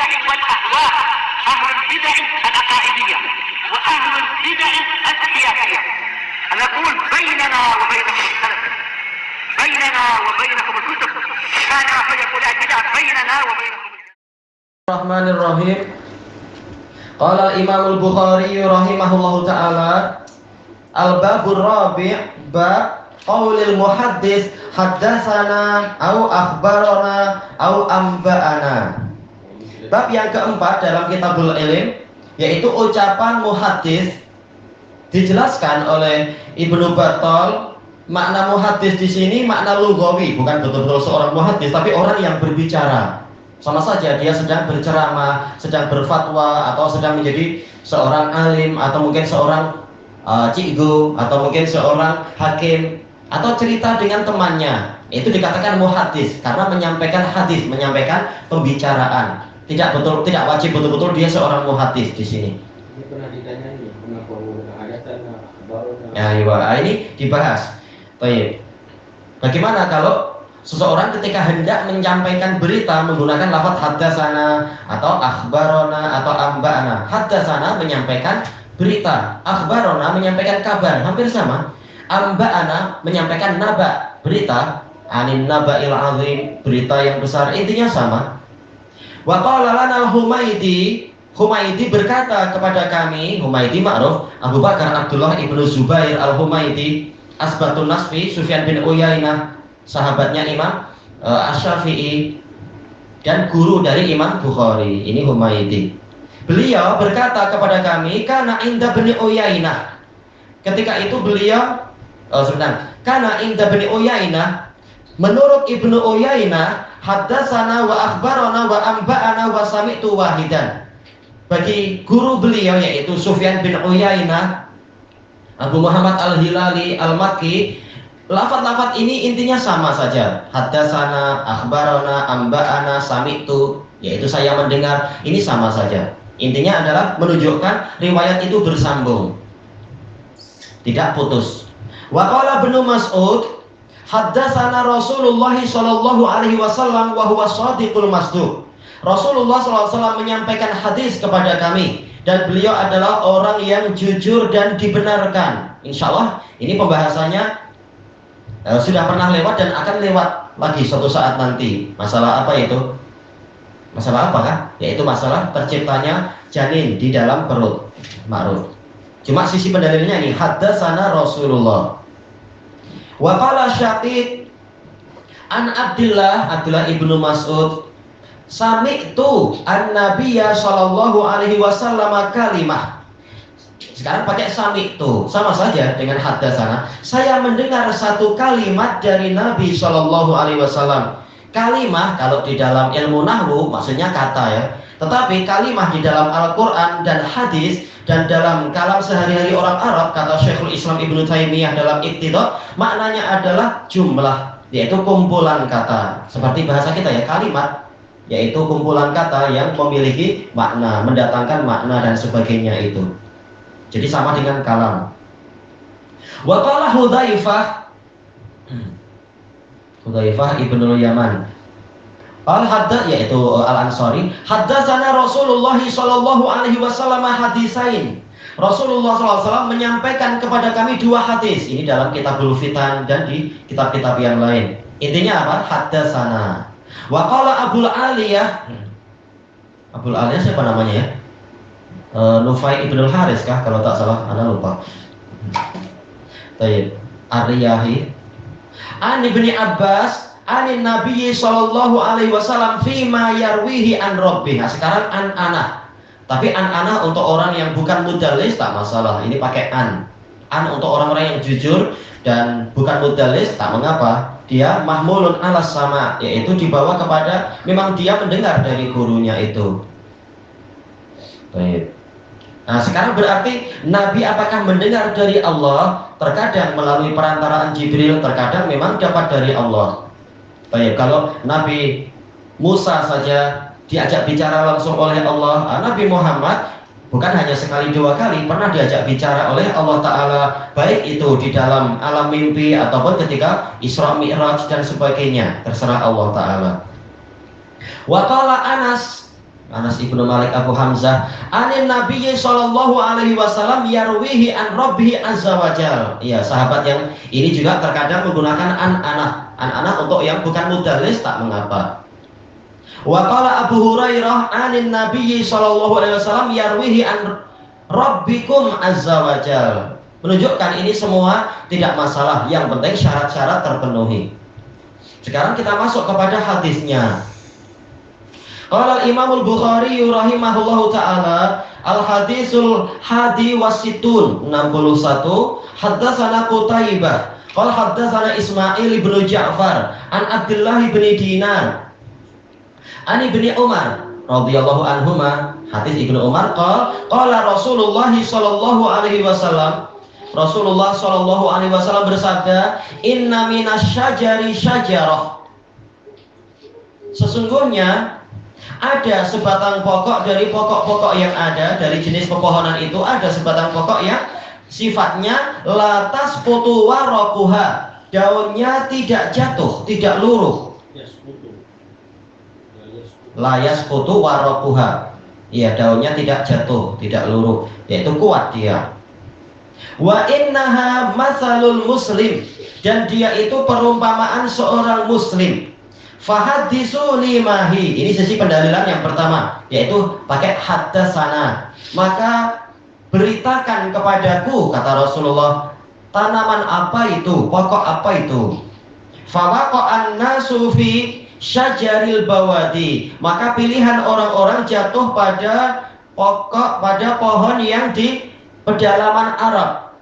البدع والأهواء، أهل البدع العقائدية وأهل البدع السياسية. نقول بيننا وبينكم السلف، بيننا وبينكم الكتب، كان فيقول البدع بيننا وبينكم. الرحمن الرحيم. قال الإمام البخاري رحمه الله تعالى: الباب الرابع باب قول المحدث حدثنا أو أخبرنا أو أنبأنا. Bab yang keempat dalam Kitabul Ilm, yaitu ucapan muhaddis. Dijelaskan oleh Ibnu Battal, makna muhaddis di sini makna lughawi, bukan betul-betul seorang muhaddis, tapi orang yang berbicara. Sama saja dia sedang berceramah, sedang berfatwa, atau sedang menjadi seorang alim, atau mungkin seorang cikgu, atau mungkin seorang hakim, atau cerita dengan temannya. Itu dikatakan muhaddis karena menyampaikan hadis, menyampaikan pembicaraan. Tidak wajib betul-betul dia seorang muhaddis di sini. Ini pernah ditanyai, kenapa ada tanah baru? Ini dibahas. Baik. Bagaimana kalau seseorang ketika hendak menyampaikan berita menggunakan lafaz haddatsana atau akhbarona atau amba'ana? Haddatsana menyampaikan berita, akhbarona menyampaikan kabar, hampir sama. Amba'ana menyampaikan naba, berita, anin naba'il azim, berita yang besar, intinya sama. Wa qala lana al-Humaydi, Humaydi berkata kepada kami, Humaydi ma'ruf, Abu Bakar Abdullah ibnu Zubair al-Humaydi, asbatun nasfi, Sufyan bin Uyainah, sahabatnya Imam Asy-Syafi'i dan guru dari Imam Bukhari. Ini Humaydi. Beliau berkata kepada kami, kana inda bin Uyainah. Ketika itu beliau kana inda bin Uyainah, menurut Ibnu Uyainah, haddatsana wa akhbarana wa amba'ana wa sami'tu wahidan. Bagi guru beliau yaitu Sufyan bin Uyainah, Abu Muhammad Al-Hilali Al-Makki, lafaz-lafaz ini intinya sama saja. Haddatsana, akhbarana, amba'ana, sami'tu, yaitu saya mendengar, ini sama saja. Intinya adalah menunjukkan riwayat itu bersambung, tidak putus. Wa qala Ibnu Mas'ud, haddatsana Rasulullah sallallahu alaihi wasallam wa huwa shadiqul masduq. Rasulullah sallallahu alaihi wasallam menyampaikan hadis kepada kami dan beliau adalah orang yang jujur dan dibenarkan. Insyaallah ini pembahasannya sudah pernah lewat dan akan lewat lagi suatu saat nanti. Masalah apa itu? Masalah apa kan? Yaitu masalah terciptanya janin di dalam perut. Ma'ruf. Cuma sisi pendalilnya ini haddatsana Rasulullah. Wa qala Syaqiq an Abdullah ibnu Mas'ud, sami'tu an-nabiyya sallallahu alaihi wasallam kalimah. Sekarang pakai sami'tu, sama saja dengan haddatsana. Saya mendengar satu kalimat dari Nabi sallallahu alaihi wasallam. Kalimah kalau di dalam ilmu nahwu maksudnya kata ya. Tetapi kalimah di dalam Al-Qur'an dan hadis dan dalam kalam sehari-hari orang Arab, kata Syekhul Islam Ibnu Taimiyah dalam Iqtida, maknanya adalah jumlah, yaitu kumpulan kata. Seperti bahasa kita ya, kalimat yaitu kumpulan kata yang memiliki makna, mendatangkan makna dan sebagainya itu. Jadi sama dengan kalam. Wa qala Hudzaifah ibnu Yaman, yaitu Al-Ansari, haddatsana Rasulullah sallallahu alaihi wasallam hadisain. Rasulullah sallallahu alaihi wasallam menyampaikan kepada kami dua hadis. Ini dalam Kitabul Fitan dan di kitab-kitab yang lain. Intinya apa? Haddatsana. Wa qala Abul Aliyah. Abul Aliyah siapa namanya ya? Nufai ibnu Haris kah kalau tak salah, ana lupa. Baik, Ar-Riyahi. An Ibnu Abbas anin Nabi sallallahu alaihi wasallam fima yarwihi an rabbih. Sekarang an ana. Tapi an ana untuk orang yang bukan mudallis tak masalah. Ini pakai an. An untuk orang-orang yang jujur dan bukan mudallis tak mengapa. Dia mahmulun alas sama, yaitu dibawa kepada memang dia mendengar dari gurunya itu. Baik. Nah, sekarang berarti Nabi apakah mendengar dari Allah? Terkadang melalui perantaraan Jibril, terkadang memang dapat dari Allah. Baik, kalau Nabi Musa saja diajak bicara langsung oleh Allah, Nabi Muhammad bukan hanya sekali dua kali, pernah diajak bicara oleh Allah Ta'ala, baik itu di dalam alam mimpi ataupun ketika Isra Mi'raj dan sebagainya, terserah Allah Ta'ala. Wa qala Anas, Anas ibnu Malik Abu Hamzah, anin Nabi sallallahu alaihi wasallam yarwihi an Rabbih azza wajal. Iya, sahabat yang ini juga terkadang menggunakan an-ana untuk yang bukan mudallis, tak mengapa. Wa qala Abu Hurairah anin Nabi sallallahu alaihi wasallam yarwihi an Rabbikum azza wajal. Menunjukkan ini semua tidak masalah, yang penting syarat-syarat terpenuhi. Sekarang kita masuk kepada hadisnya. Qala Imam Al-Bukhari rahimahullahu taala al-hadisul hadi wasitun 61 haddatsana Qutaibah qala haddatsana Ismail ibnu Ja'far an Abdullah ibn Dinar an Ibnu Umar radhiyallahu anhuma. Hadis Ibnu Umar qala Rasulullah sallallahu alaihi wasallam, Rasulullah sallallahu alaihi wasallam bersabda, inna minasyajari syajarah, sesungguhnya ada sebatang pokok dari pokok-pokok yang ada, dari jenis pepohonan itu ada sebatang pokok yang sifatnya latas putu warokuha, daunnya tidak jatuh, tidak luruh. Layas putu warokuha, ya, daunnya tidak jatuh, tidak luruh, yaitu kuat dia. Wa innaha masalul muslim, dan dia itu perumpamaan seorang muslim. Fahadisu limahi, ini sisi pendalilan yang pertama, yaitu pakai haddatsana. Maka beritakan kepadaku, kata Rasulullah, tanaman apa itu, pokok apa itu. Fawaqa'an nasu fi syajaril bawadi, maka pilihan orang-orang jatuh pada pokok, pada pohon yang di pedalaman Arab.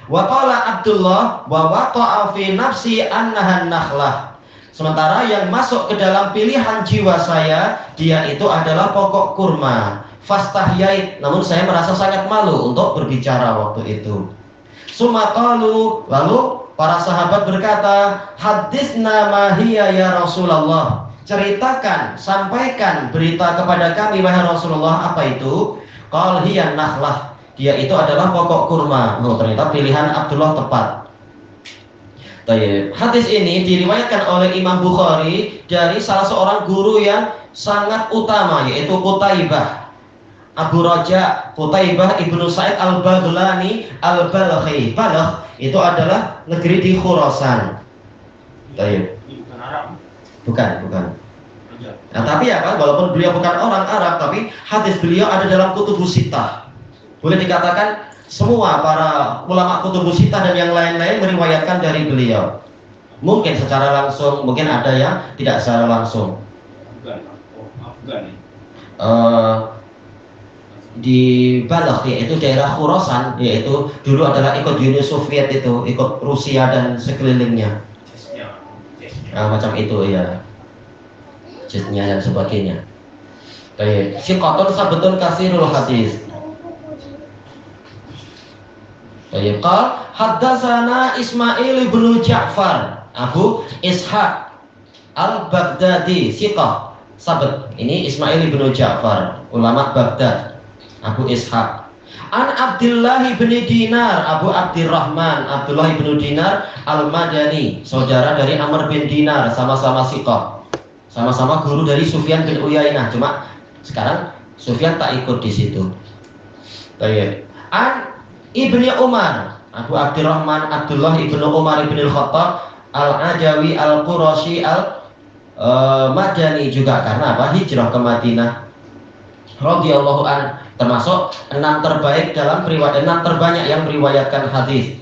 Wa qala Abdullah wa waqa'a fi nafsi annahan nakhlah, sementara yang masuk ke dalam pilihan jiwa saya, dia itu adalah pokok kurma. Fastahyait, namun saya merasa sangat malu untuk berbicara waktu itu. Sumaqalu, lalu para sahabat berkata, haditsna ma hiya ya Rasulullah, ceritakan, sampaikan berita kepada kami wahai Rasulullah, apa itu? Qal hiya nakhlah, dia itu adalah pokok kurma. Oh, ternyata pilihan Abdullah tepat. Hadis ini diriwayatkan oleh Imam Bukhari dari salah seorang guru yang sangat utama, yaitu Qutaibah Abu Raja, Qutaibah ibnu Sa'id al-Baghlani al-Balkhi. Balkh itu adalah negeri di Khurasan. Bukan Arab. Bukan. Nah, tapi apa? Walaupun beliau bukan orang Arab, tapi hadis beliau ada dalam Kutubus Sittah. Boleh dikatakan semua para ulama Kutubus Sittah dan yang lain-lain meriwayatkan dari beliau. Mungkin secara langsung, mungkin ada yang tidak secara langsung. Afgan. Di Balkh, yaitu daerah Khurasan, yaitu dulu adalah ikut Uni Soviet, itu ikut Rusia dan sekelilingnya. Nah, macam itu ya, jetnya dan sebagainya. Siqatun sabetun kasirul hadis. Qal haddatsana Ismail ibnu Ja'far Abu Ishaq al-Baghdadi siqah sabet. Ini Ismail ibnu Ja'far, ulama Baghdad, Abu Ishaq. An Abdullah ibn Dinar Abu Abdurrahman, Abdullah ibn Dinar al-Madani, saudara dari Amr bin Dinar, sama-sama siqah, sama-sama guru dari Sufyan bin Uyainah. Cuma sekarang Sufyan tak ikut di situ. An Ibnu Umar Abu Abdurrahman Abdullah ibnu Umar ibn al-Khattab al-Ajawi al-Qurashi al-Madani, juga karena apa? Hijrah ke Madinah radhiyallahu an, termasuk 6 terbaik dalam riwayat, 6 terbanyak yang meriwayatkan hadis.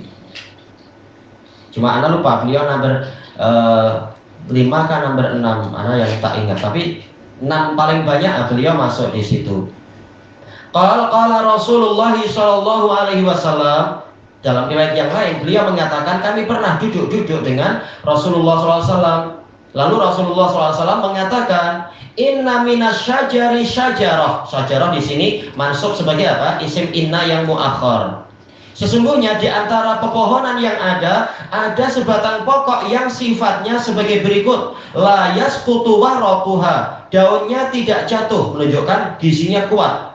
Cuma ana lupa beliau nomor 5 kan nomor 6, ana yang tak ingat, tapi 6 paling banyak beliau masuk di situ. Qala Rasulullah sallallahu alaihi wasallam, dalam riwayat yang lain beliau mengatakan kami pernah duduk-duduk dengan Rasulullah sallallahu alaihi wasallam. Lalu Rasulullah sallallahu alaihi wasallam mengatakan, inna minasyajari syajarah. Syajarah di sini mansub sebagai apa? Isim inna yang muakhar. Sesungguhnya di antara pepohonan yang ada sebatang pokok yang sifatnya sebagai berikut. La yasqutu waraquha, daunnya tidak jatuh, menunjukkan gizinya kuat.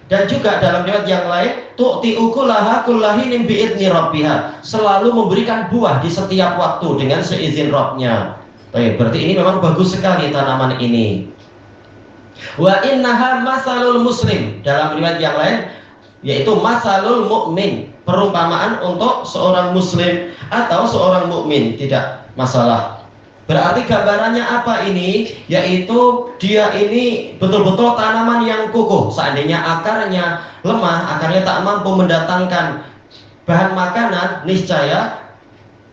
Dan juga dalam riwayat yang lain, tu'ti ukulaha kullahinin bi'idni rabbiha, selalu memberikan buah di setiap waktu dengan seizin Rabbnya. Berarti ini memang bagus sekali tanaman ini. Wa innaha masalul muslim, dalam riwayat yang lain yaitu masalul mukmin, perumpamaan untuk seorang muslim atau seorang mukmin, tidak masalah. Berarti gambarannya apa ini? Yaitu dia ini betul-betul tanaman yang kukuh. Seandainya akarnya lemah, akarnya tak mampu mendatangkan bahan makanan, niscaya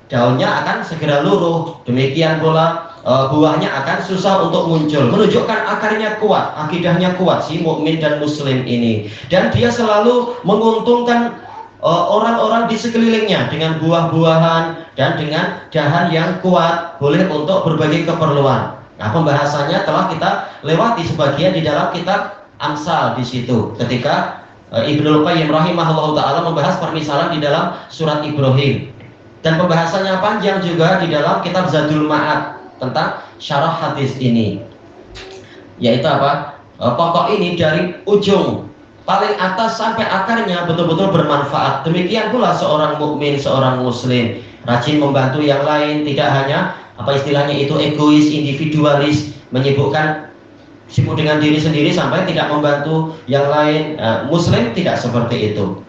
daunnya akan segera luruh. Demikian pula buahnya akan susah untuk muncul. Menunjukkan akarnya kuat, akidahnya kuat si mukmin dan muslim ini. Dan dia selalu menguntungkan orang-orang di sekelilingnya dengan buah-buahan dan dengan dahan yang kuat, boleh untuk berbagai keperluan. Nah, pembahasannya telah kita lewati sebagian di dalam kitab Amsal di situ. Ketika Ibnul Qayyim rahimahullah taala membahas permisalan di dalam surat Ibrahim. Dan pembahasannya panjang juga di dalam kitab Zadul Ma'ad tentang syarah hadis ini. Yaitu apa? Pokok ini dari ujung paling atas sampai akarnya betul-betul bermanfaat. Demikian pula seorang mukmin, seorang muslim, rajin membantu yang lain, tidak hanya apa istilahnya itu egois, individualis, sibuk dengan diri sendiri sampai tidak membantu yang lain. Muslim tidak seperti itu.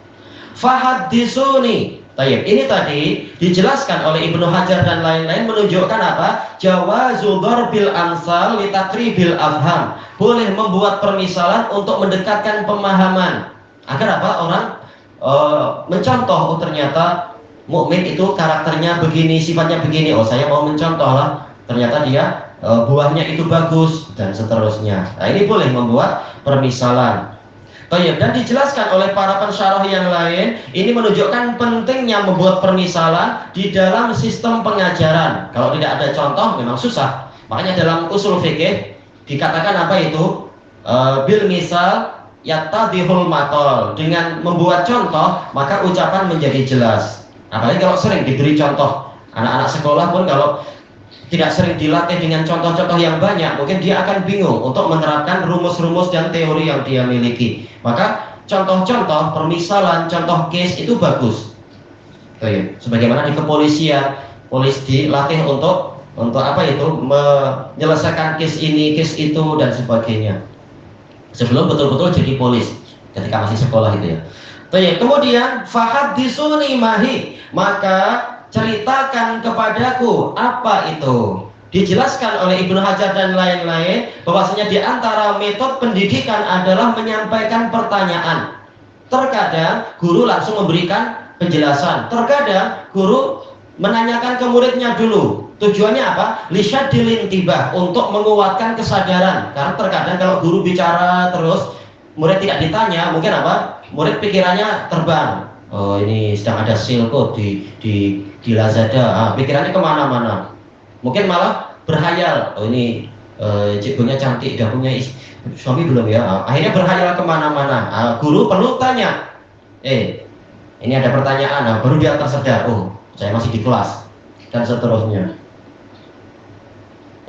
Fahadisuni. Tayyib. Ini tadi dijelaskan oleh Ibnu Hajar dan lain-lain, menunjukkan apa? Jawazu darbil amsal li taqribil afham. Boleh membuat permisalan untuk mendekatkan pemahaman. Agar apa? Orang mencontoh, ternyata mukmin itu karakternya begini, sifatnya begini. Oh, saya mau mencontoh lah. Ternyata dia buahnya itu bagus dan seterusnya. Nah, ini boleh membuat permisalan. Dan dijelaskan oleh para pensyarah yang lain, ini menunjukkan pentingnya membuat permisalan di dalam sistem pengajaran. Kalau tidak ada contoh memang susah. Makanya dalam usul fikih dikatakan apa itu? Bil misal yattadihul maqal. Dengan membuat contoh maka ucapan menjadi jelas. Apalagi kalau sering diberi contoh. Anak-anak sekolah pun kalau tidak sering dilatih dengan contoh-contoh yang banyak, mungkin dia akan bingung untuk menerapkan rumus-rumus dan teori yang dia miliki. Maka contoh-contoh permisalan, contoh case itu bagus. Sebagaimana di kepolisian, polisi dilatih untuk apa itu? Menyelesaikan case ini, case itu dan sebagainya. Sebelum betul-betul jadi polis ketika masih sekolah itu ya. Kemudian fahadisuni mahi, maka ceritakan kepadaku apa itu. Dijelaskan oleh Ibnu Hajar dan lain-lain bahwasanya di antara metode pendidikan adalah menyampaikan pertanyaan. Terkadang guru langsung memberikan penjelasan, terkadang guru menanyakan ke muridnya dulu. Tujuannya apa? Lisyadil intibah, untuk menguatkan kesadaran. Karena terkadang kalau guru bicara terus murid tidak ditanya, mungkin apa? Murid pikirannya terbang. Oh, ini sedang ada sale kok di Lazada. Pikirannya kemana-mana. Mungkin malah berhayal. Oh, ini cikgunya cantik, udah punya suami belum ya? Akhirnya berhayal kemana-mana. Guru perlu tanya. Ini ada pertanyaan. Baru dia tersadar. Oh, saya masih di kelas dan seterusnya.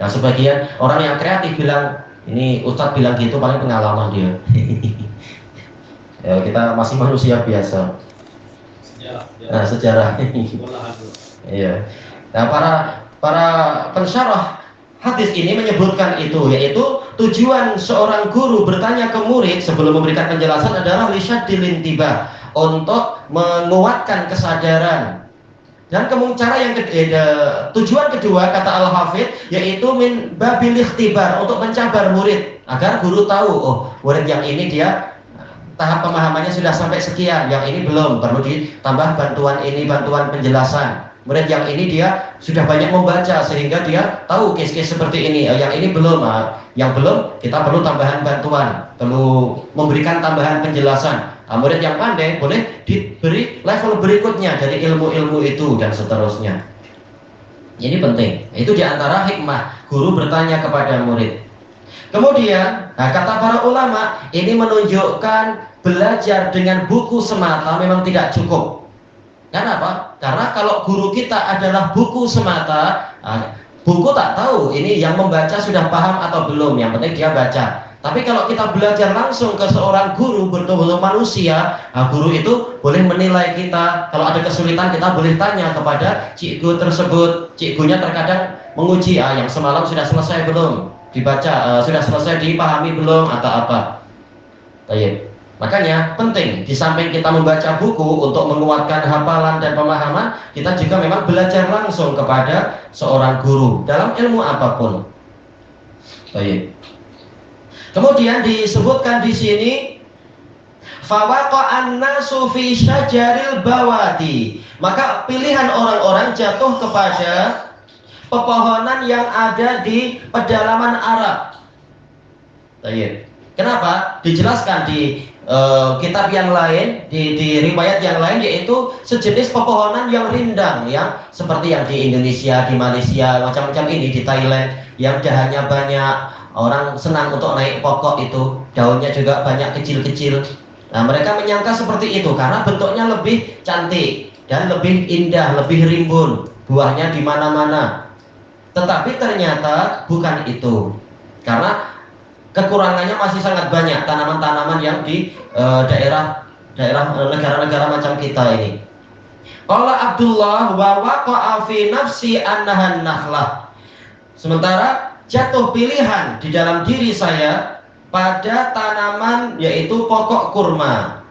Yang sebagian orang yang kreatif bilang, ini Ustadz bilang gitu paling pengalaman dia. Ya, kita masih manusia biasa. Sejarah. Iya. Nah, para pensyarah hadis ini menyebutkan itu, yaitu tujuan seorang guru bertanya ke murid sebelum memberikan penjelasan adalah lisyadil intibah, untuk menguatkan kesadaran. Dan cara yang tujuan kedua kata Al-Hafidh yaitu min babil ikhtibar, untuk mencabar murid agar guru tahu, oh, murid yang ini dia tahap pemahamannya sudah sampai sekian, yang ini belum, perlu ditambah bantuan ini, bantuan penjelasan. Murid yang ini dia sudah banyak membaca sehingga dia tahu case-case seperti ini. Yang ini belum, yang belum kita perlu tambahan bantuan, perlu memberikan tambahan penjelasan. Murid yang pandai boleh diberi level berikutnya dari ilmu-ilmu itu dan seterusnya. Ini penting. Itu diantara hikmah guru bertanya kepada murid. Kemudian, kata para ulama, ini menunjukkan belajar dengan buku semata memang tidak cukup. Kenapa? Karena kalau guru kita adalah buku semata, buku tak tahu ini yang membaca sudah paham atau belum, yang penting dia baca. Tapi kalau kita belajar langsung ke seorang guru, betul-betul manusia, guru itu boleh menilai kita. Kalau ada kesulitan kita boleh tanya kepada cikgu tersebut. Cikgunya terkadang menguji, yang semalam sudah selesai belum? dibaca, sudah selesai dipahami belum atau apa. Baik. Makanya penting di samping kita membaca buku untuk menguatkan hafalan dan pemahaman, kita juga memang belajar langsung kepada seorang guru dalam ilmu apapun. Baik. Kemudian disebutkan di sini fawaqa'an nasu fi syajaril bawadi. Maka pilihan orang-orang jatuh kepada pepohonan yang ada di pedalaman Arab. Baik. Kenapa? Dijelaskan di kitab yang lain, di riwayat yang lain, yaitu sejenis pepohonan yang rindang, yang seperti yang di Indonesia, di Malaysia, macam-macam ini, di Thailand, yang dahannya banyak, orang senang untuk naik pokok itu, daunnya juga banyak kecil-kecil. Nah, mereka menyangka seperti itu karena bentuknya lebih cantik dan lebih indah, lebih rimbun, buahnya di mana-mana. Tetapi ternyata bukan itu, karena kekurangannya masih sangat banyak tanaman-tanaman yang di daerah negara-negara macam kita ini. Qala Abdullah wa waqa'a fi nafsi annahan nakhlah. Sementara jatuh pilihan di dalam diri saya pada tanaman yaitu pokok kurma.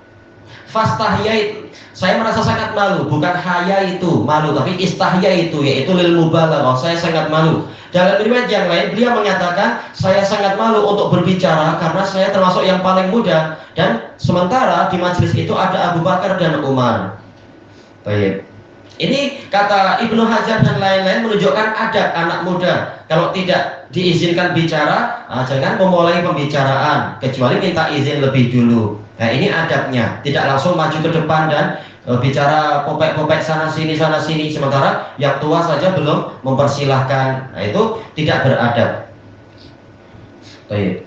Fastahyait, saya merasa sangat malu, bukan haya itu malu, tapi istahya itu, yaitu lil mubalaghah, saya sangat malu. Dalam riwayat yang lain beliau mengatakan saya sangat malu untuk berbicara karena saya termasuk yang paling muda, dan sementara di majelis itu ada Abu Bakar dan Umar. Baik. Ini kata Ibnu Hajar dan lain-lain menunjukkan adab anak muda. Kalau tidak diizinkan bicara, jangan memulai pembicaraan kecuali minta izin lebih dulu. Nah, ini adabnya, tidak langsung maju ke depan dan bicara popek-popek sana sini sementara yang tua saja belum mempersilahkan. Nah, itu tidak beradab. Baik.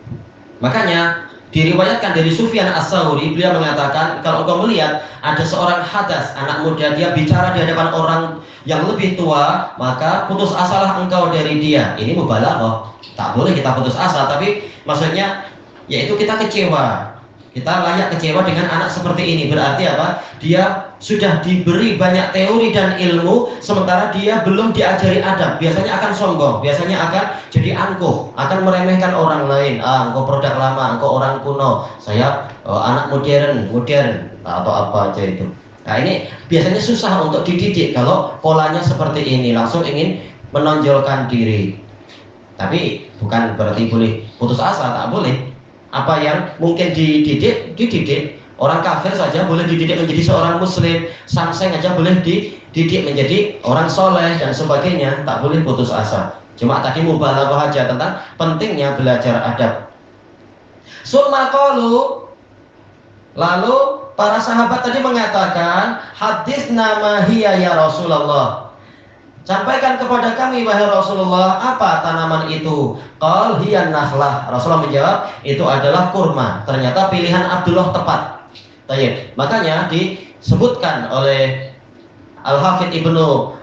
Makanya diriwayatkan dari Sufyan As-Tsauri, beliau mengatakan kalau engkau melihat ada seorang hadas, anak muda, dia bicara di hadapan orang yang lebih tua, maka putus asalah engkau dari dia. Ini mubalaghah. Tak boleh kita putus asa, tapi maksudnya yaitu kita kecewa. Kita layak kecewa dengan anak seperti ini. Berarti apa? Dia sudah diberi banyak teori dan ilmu, sementara dia belum diajari adab. Biasanya akan sombong, biasanya akan jadi angkuh, akan meremehkan orang lain. Engkau produk lama, engkau orang kuno, saya anak modern atau apa aja itu. Nah, ini biasanya susah untuk dididik kalau polanya seperti ini, langsung ingin menonjolkan diri. Tapi bukan berarti boleh putus asa, tak boleh. Apa yang mungkin dididik. Orang kafir saja boleh dididik menjadi seorang muslim, samseng aja boleh dididik menjadi orang soleh dan sebagainya. Tak boleh putus asa. Cuma tadi mubalaghah aja tentang pentingnya belajar adab. Summa qalu, lalu para sahabat tadi mengatakan, hadis nama hiya ya Rasulullah. Sampaikan kepada kami wahai Rasulullah, apa tanaman itu? Qal hiya nakhlah. Rasulullah menjawab, itu adalah kurma. Ternyata pilihan Abdullah tepat. Baik. Makanya disebutkan oleh Al-Hafidz Ibnu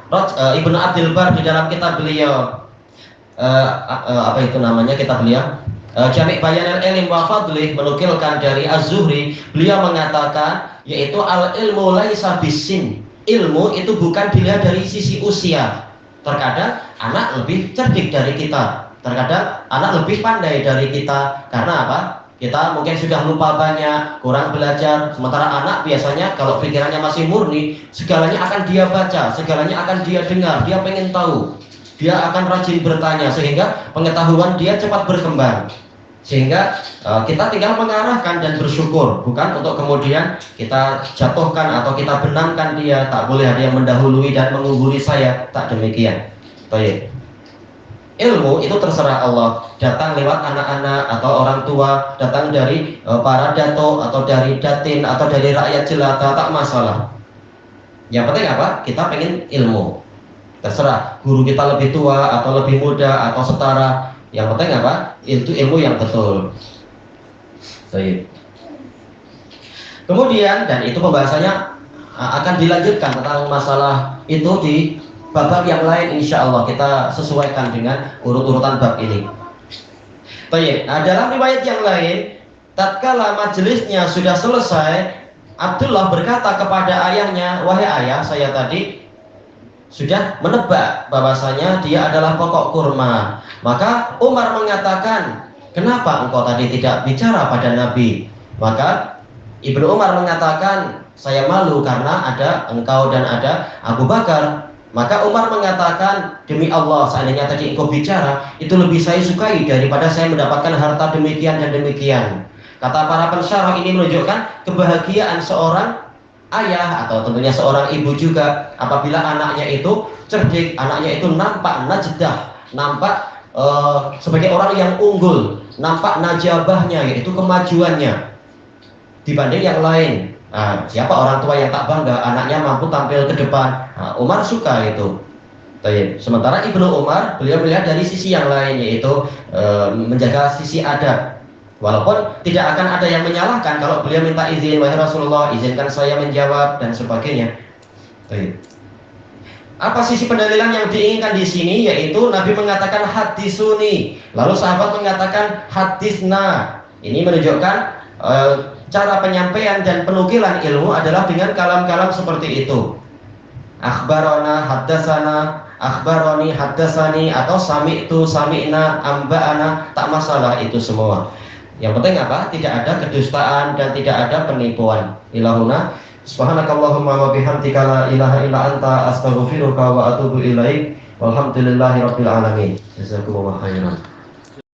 Abdul Bar di dalam kitab beliau, apa itu namanya kitab beliau? Jami' Bayanil Ilm wa Fadlih, menukilkan dari Az-Zuhri, beliau mengatakan yaitu al-ilmu laisa bisin. Ilmu itu bukan dilihat dari sisi usia. Terkadang anak lebih cerdik dari kita, terkadang anak lebih pandai dari kita. Karena apa? Kita mungkin sudah lupa banyak, kurang belajar. Sementara anak biasanya kalau pikirannya masih murni, segalanya akan dia baca, segalanya akan dia dengar, dia pengen tahu, dia akan rajin bertanya, sehingga pengetahuan dia cepat berkembang. Sehingga kita tinggal mengarahkan dan bersyukur, bukan untuk kemudian kita jatuhkan atau kita benamkan dia. Tak boleh ada yang mendahului dan mengungguli saya, tak demikian. Baik. Ilmu itu terserah Allah, datang lewat anak-anak atau orang tua, datang dari para dato atau dari datin atau dari rakyat jelata, tak masalah. Yang penting apa? Kita pengen ilmu. Terserah guru kita lebih tua atau lebih muda atau setara. Yang penting apa? Itu ilmu yang betul. Baik. Kemudian, dan itu pembahasannya akan dilanjutkan tentang masalah itu di bab yang lain, insya Allah kita sesuaikan dengan urut-urutan bab ini. Baik. Nah, dalam riwayat yang lain, tatkala majelisnya sudah selesai, Abdullah berkata kepada ayahnya, wahai ayah, saya tadi sudah menebak bahwasanya dia adalah pokok kurma. Maka Umar mengatakan, kenapa engkau tadi tidak bicara pada Nabi? Maka Ibnu Umar mengatakan, saya malu karena ada engkau dan ada Abu Bakar. Maka Umar mengatakan, demi Allah, seandainya tadi engkau bicara, itu lebih saya sukai daripada saya mendapatkan harta demikian dan demikian. Kata para pensyarah, ini menunjukkan kebahagiaan seorang ayah atau tentunya seorang ibu juga apabila anaknya itu cerdik, anaknya itu nampak najdah, nampak sebagai orang yang unggul, nampak najabahnya, yaitu kemajuannya dibanding yang lain. Nah, siapa orang tua yang tak bangga anaknya mampu tampil ke depan? Nah, Umar suka itu. Sementara Ibnu Umar, beliau melihat dari sisi yang lain, yaitu menjaga sisi adab. Walaupun tidak akan ada yang menyalahkan kalau beliau minta izin, wahai Rasulullah, izinkan saya menjawab dan sebagainya. Apa sisi pendalilan yang diinginkan di sini? Yaitu Nabi mengatakan hadisuni, lalu sahabat mengatakan hadisna. Ini menunjukkan cara penyampaian dan penukilan ilmu adalah dengan kalam-kalam seperti itu. Akhbarona, haddasana, akhbaroni, haddasani, atau sami'tu, sami'na, amba'ana, tak masalah itu semua. Yang penting apa? Tidak ada kedustaan dan tidak ada penipuan. Ilahuna, subhanakallahumma wa bihamdika la ilaha illa anta astaghfiruka wa atubu ilaik. Walhamdulillahirabbil alamin. Jazakumullahu khairan.